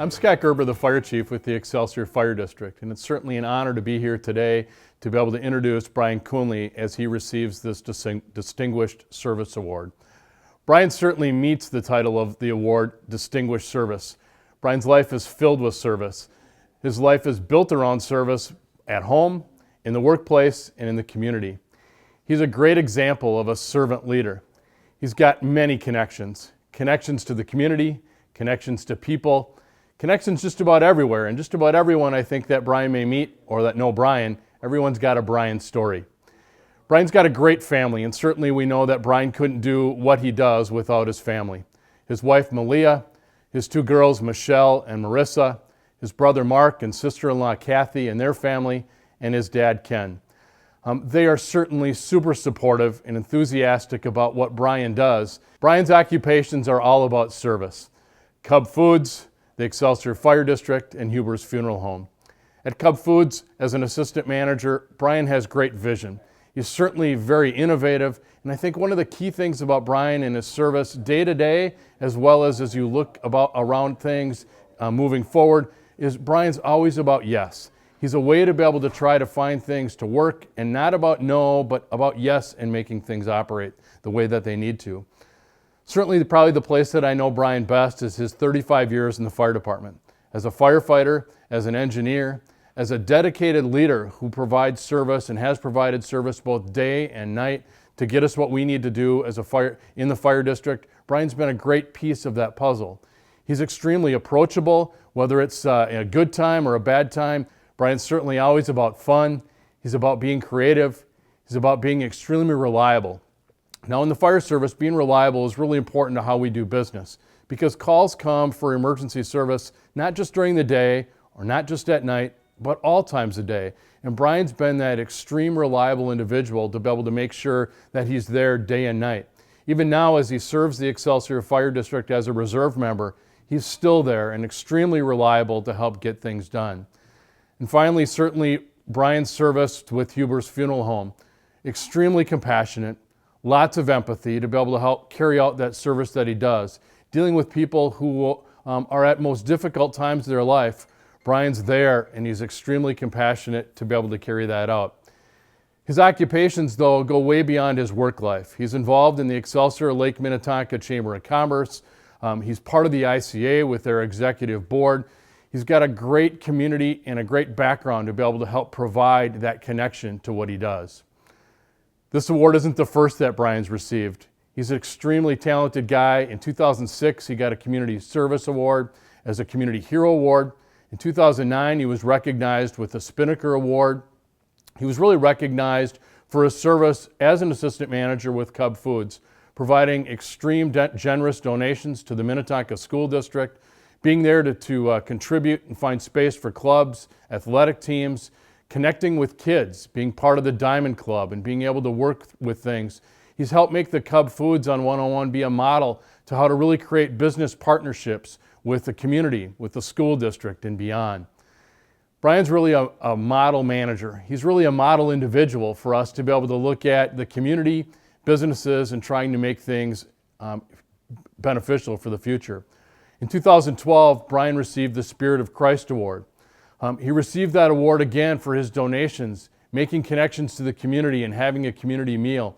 I'm Scott Gerber, the Fire Chief with the Excelsior Fire District, and it's certainly an honor to be here today to be able to introduce Brian Kuhnly as he receives this Distinguished Service Award. Brian certainly meets the title of the award, Distinguished Service. Brian's life is filled with service. His life is built around service at home, in the workplace, and in the community. He's a great example of a servant leader. He's got many connections to the community, connections to people, connections just about everywhere, and just about everyone I think that Brian may meet or that know Brian, everyone's got a Brian story. Brian's got a great family, and certainly we know that Brian couldn't do what he does without his family. His wife Malia, his two girls Michelle and Marissa, his brother Mark and sister-in-law Kathy and their family, and his dad Ken. They are certainly super supportive and enthusiastic about what Brian does. Brian's occupations are all about service. Cub Foods, the Excelsior Fire District, and Huber's Funeral Home. At Cub Foods, as an assistant manager, Brian has great vision. He's certainly very innovative, and I think one of the key things about Brian and his service day to day, as well as you look around things moving forward, is Brian's always about yes. He's a way to be able to try to find things to work, and not about no, but about yes, and making things operate the way that they need to. Certainly, probably the place that I know Brian best is his 35 years in the fire department. As a firefighter, as an engineer, as a dedicated leader who provides service and has provided service both day and night to get us what we need to do as in the fire district, Brian's been a great piece of that puzzle. He's extremely approachable, whether it's a good time or a bad time. Brian's certainly always about fun. He's about being creative. He's about being extremely reliable. Now, in the fire service, being reliable is really important to how we do business, because calls come for emergency service not just during the day or not just at night, but all times of day. And Brian's been that extreme reliable individual to be able to make sure that he's there day and night. Even now, as he serves the Excelsior Fire District as a reserve member, he's still there and extremely reliable to help get things done. And finally, certainly Brian's service with Huber's Funeral Home, extremely compassionate, lots of empathy to be able to help carry out that service that he does. Dealing with people who are at most difficult times of their life, Brian's there and he's extremely compassionate to be able to carry that out. His occupations, though, go way beyond his work life. He's involved in the Excelsior Lake Minnetonka Chamber of Commerce. He's part of the ICA with their executive board. He's got a great community and a great background to be able to help provide that connection to what he does. This award isn't the first that Brian's received. He's an extremely talented guy. In 2006, he got a Community Service Award as a Community Hero Award. In 2009, he was recognized with the Spinnaker Award. He was really recognized for his service as an assistant manager with Cub Foods, providing extreme generous donations to the Minnetonka School District, being there to contribute and find space for clubs, athletic teams, connecting with kids, being part of the Diamond Club, and being able to work with things. He's helped make the Cub Foods on 101 be a model to how to really create business partnerships with the community, with the school district, and beyond. Brian's really a model manager. He's really a model individual for us to be able to look at the community, businesses, and trying to make things beneficial for the future. In 2012, Brian received the Spirit of Christ Award. He received that award again for his donations, making connections to the community and having a community meal.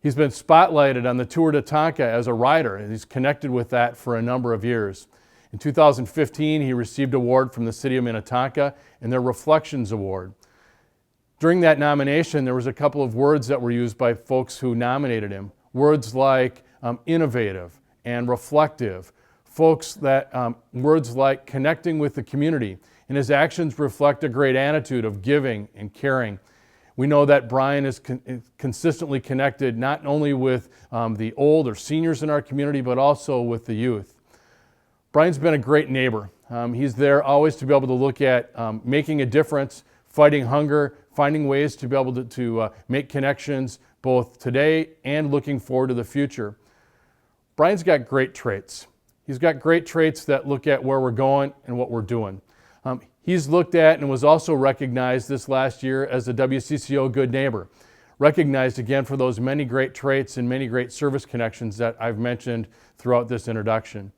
He's been spotlighted on the Tour de Tonka as a rider, and he's connected with that for a number of years. In 2015, he received an award from the City of Minnetonka and their Reflections Award. During that nomination, there was a couple of words that were used by folks who nominated him. Words like innovative and reflective. Words like connecting with the community. And his actions reflect a great attitude of giving and caring. We know that Brian is consistently connected not only with the old or seniors in our community, but also with the youth. Brian's been a great neighbor. He's there always to be able to look at making a difference, fighting hunger, finding ways to be able to make connections both today and looking forward to the future. Brian's got great traits. He's got great traits that look at where we're going and what we're doing. He's looked at and was also recognized this last year as a WCCO Good Neighbor, recognized again for those many great traits and many great service connections that I've mentioned throughout this introduction.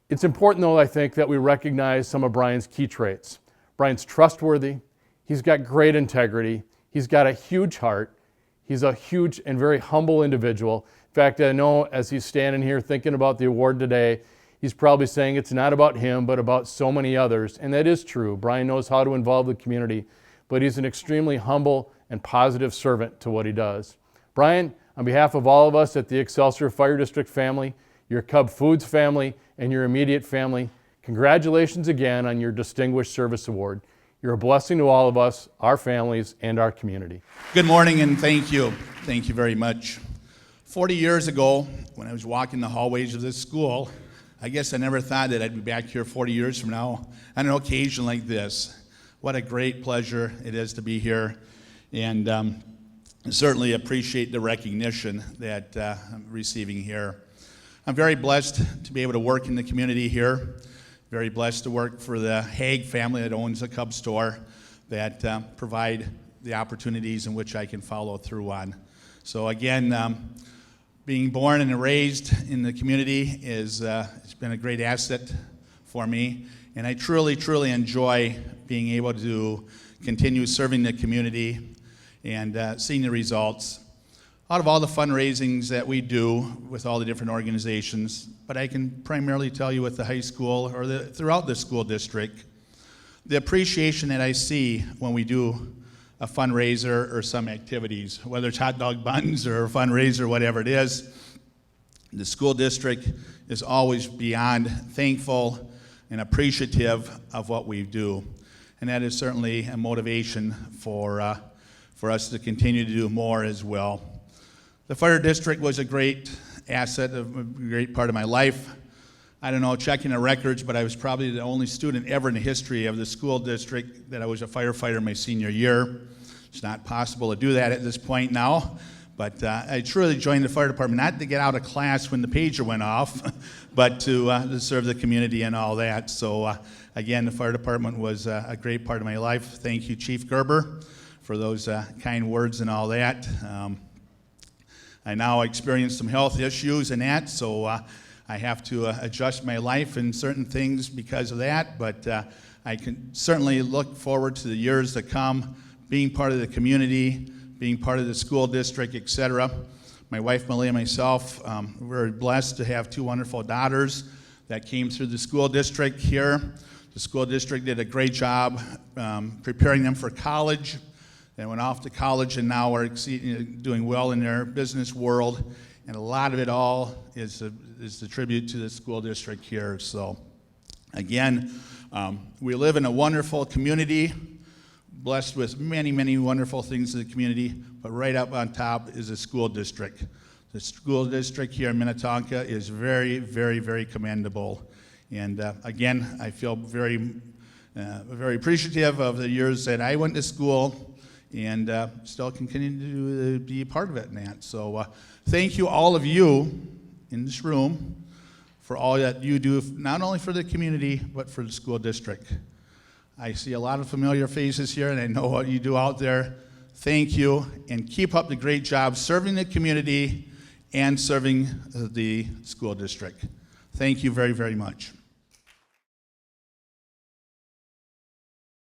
It's important, though, I think, that we recognize some of Brian's key traits. Brian's trustworthy. He's got great integrity. He's got a huge heart. He's a huge and very humble individual. In fact, I know as he's standing here thinking about the award today, he's probably saying it's not about him, but about so many others. And that is true. Brian knows how to involve the community, but he's an extremely humble and positive servant to what he does. Brian, on behalf of all of us at the Excelsior Fire District family, your Cub Foods family, and your immediate family, congratulations again on your Distinguished Service Award. You're a blessing to all of us, our families, and our community. Good morning and thank you. Thank you very much. 40 years ago, when I was walking the hallways of this school, I guess I never thought that I'd be back here 40 years from now on an occasion like this. What a great pleasure it is to be here, and certainly appreciate the recognition that I'm receiving here. I'm very blessed to be able to work in the community here. Very blessed to work for the Haig family that owns the Cub store that provide the opportunities in which I can follow through on. So again, being born and raised in the community is it's been a great asset for me, and I truly, truly enjoy being able to continue serving the community and seeing the results out of all the fundraisings that we do with all the different organizations. But I can primarily tell you with the high school or throughout the school district, the appreciation that I see when we do a fundraiser or some activities, whether it's hot dog buns or a fundraiser, whatever it is, the school district is always beyond thankful and appreciative of what we do. And that is certainly a motivation for us to continue to do more as well. The fire district was a great asset, a great part of my life. I don't know, checking the records, but I was probably the only student ever in the history of the school district that I was a firefighter my senior year. It's not possible to do that at this point now, but I truly joined the fire department, not to get out of class when the pager went off, but to serve the community and all that. So again, the fire department was a great part of my life. Thank you, Chief Gerber, for those kind words and all that. I now experience some health issues and that, so I have to adjust my life in certain things because of that, but I can certainly look forward to the years to come, being part of the community, being part of the school district, etc. My wife, Malia, and myself, we're blessed to have two wonderful daughters that came through the school district here. The school district did a great job preparing them for college. They went off to college and now are doing well in their business world, and a lot of it all is the tribute to the school district here. So again, we live in a wonderful community, blessed with many, many wonderful things in the community, but right up on top is the school district. The school district here in Minnetonka is very, very, very commendable. And again, I feel very appreciative of the years that I went to school, and still continue to be a part of it in that. So thank you, all of you in this room, for all that you do, not only for the community, but for the school district. I see a lot of familiar faces here, and I know what you do out there. Thank you, and keep up the great job serving the community and serving the school district. Thank you very, very much.